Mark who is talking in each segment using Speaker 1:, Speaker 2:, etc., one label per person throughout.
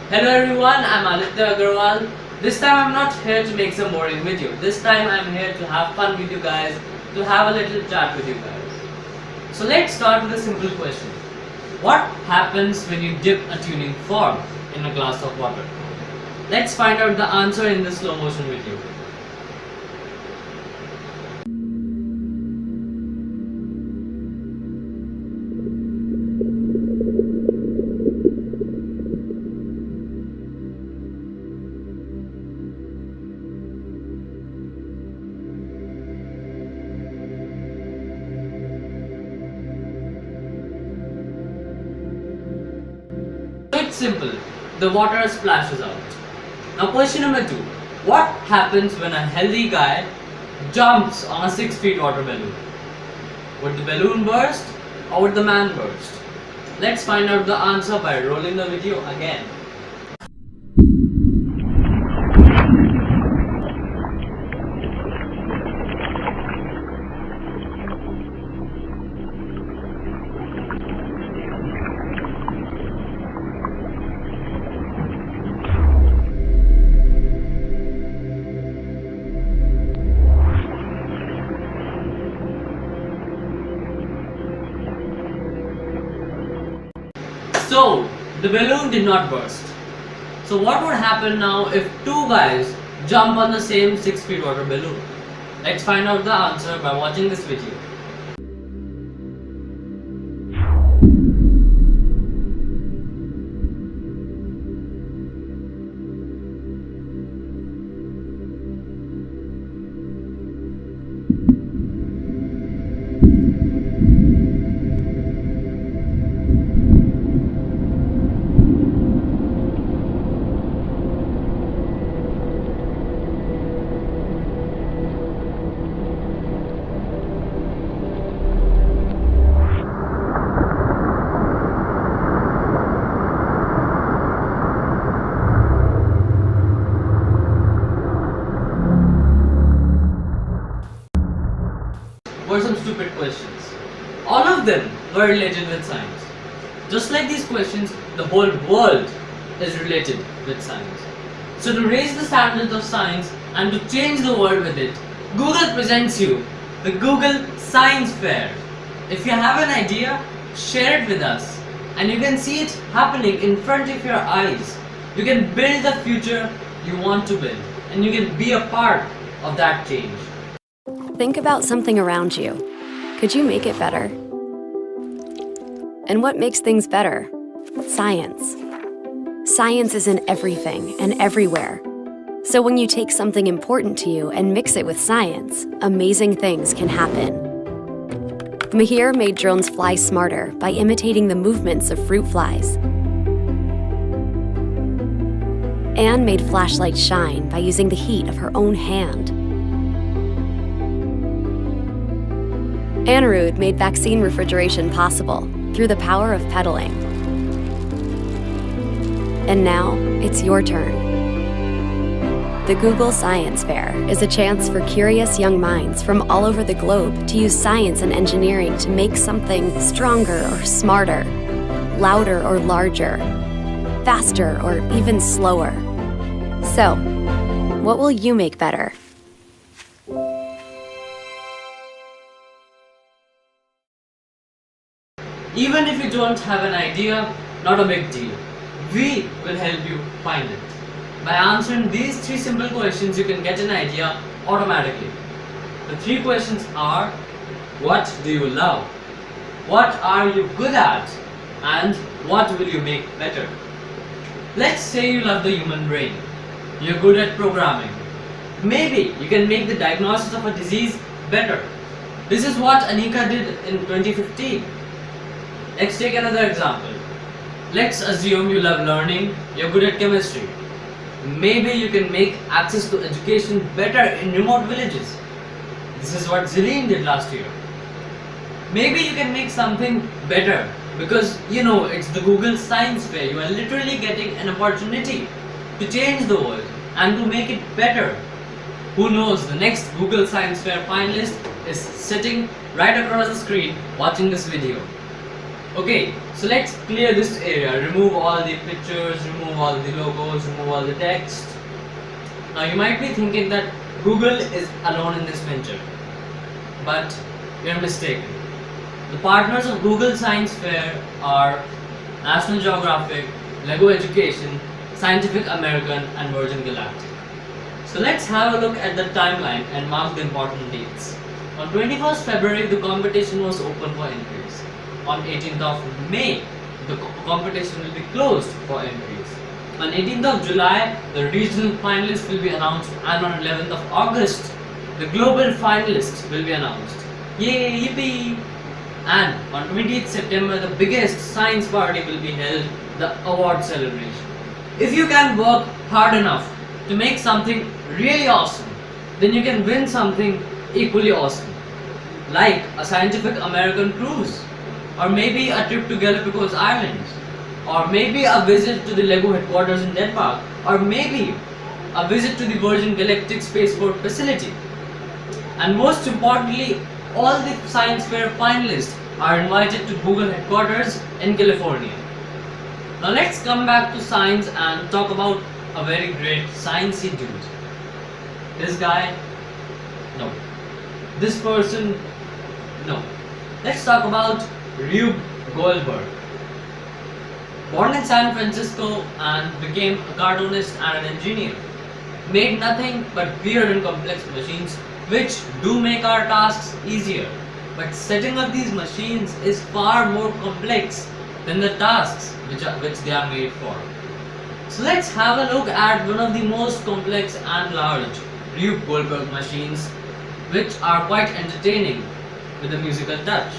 Speaker 1: Hello everyone, I'm Aditya Agarwal. This time I'm not here to make some boring video. This time I'm here to have fun with you guys, to have a little chat with you guys. So let's start with a simple question. What happens when you dip a tuning fork in a glass of water? Let's find out the answer in this slow motion video. So it's simple, the water splashes out. Now question number 2, what happens when a healthy guy jumps on a 6 feet water balloon? Would the balloon burst or would the man burst? Let's find out the answer by rolling the video again. So, the balloon did not burst. So what would happen now if two guys jump on the same 6 feet water balloon? Let's find out the answer by watching this video. Were some stupid questions. All of them were related with science. Just like these questions, the whole world is related with science. So to raise the standards of science and to change the world with it, Google presents you the Google Science Fair. If you have an idea, share it with us and you can see it happening in front of your eyes. You can build the future you want to build and you can be a part of that change.
Speaker 2: Think about something around you. Could you make it better? And what makes things better? Science. Science is in everything and everywhere. So when you take something important to you and mix it with science, amazing things can happen. Mahir made drones fly smarter by imitating the movements of fruit flies. Anne made flashlights shine by using the heat of her own hand. Anirudh made vaccine refrigeration possible through the power of pedaling. And now, it's your turn. The Google Science Fair is a chance for curious young minds from all over the globe to use science and engineering to make something stronger or smarter, louder or larger, faster or even slower. So, what will you make better?
Speaker 1: Even if you don't have an idea, not a big deal. We will help you find it. By answering these 3 simple questions, you can get an idea automatically. The 3 questions are: what do you love? What are you good at? And what will you make better? Let's say you love the human brain. You're good at programming. Maybe you can make the diagnosis of a disease better. This is what Anika did in 2015. Let's take another example. Let's assume you love learning, you're good at chemistry. Maybe you can make access to education better in remote villages. This is what Zilleen did last year. Maybe you can make something better because it's the Google Science Fair. You are literally getting an opportunity to change the world and to make it better. Who knows, the next Google Science Fair finalist is sitting right across the screen watching this video. Okay, so let's clear this area. Remove all the pictures, remove all the logos, remove all the text. Now you might be thinking that Google is alone in this venture, but you're mistaken. The partners of Google Science Fair are National Geographic, Lego Education, Scientific American and Virgin Galactic. So let's have a look at the timeline and mark the important dates. On 21st February, the competition was open for entries. On 18th of May, the competition will be closed for entries. On 18th of July, the regional finalists will be announced, and on 11th of August, the global finalists will be announced. Yay, yippee! And on 20th September, the biggest science party will be held, the award celebration. If you can work hard enough to make something really awesome, then you can win something equally awesome, like a Scientific American cruise, or maybe a trip to Galapagos Islands, or maybe a visit to the Lego headquarters in Denmark, or maybe a visit to the Virgin Galactic Spaceport facility. And most importantly, all the science fair finalists are invited to Google headquarters in California. Now let's come back to science and talk about a very great sciencey dude. This guy? No. This person? No. Let's talk about Rube Goldberg. Born in San Francisco and became a cartoonist and an engineer. Made nothing but weird and complex machines which do make our tasks easier. But setting up these machines is far more complex than the tasks which they are made for. So let's have a look at one of the most complex and large Rube Goldberg machines, which are quite entertaining with a musical touch.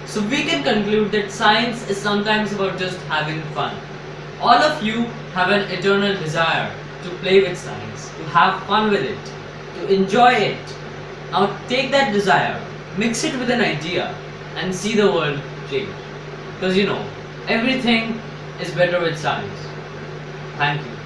Speaker 1: So we can conclude that science is sometimes about just having fun. All of you have an eternal desire to play with science, to have fun with it, to enjoy it. Now take that desire, mix it with an idea, and see the world change. Because everything is better with science. Thank you.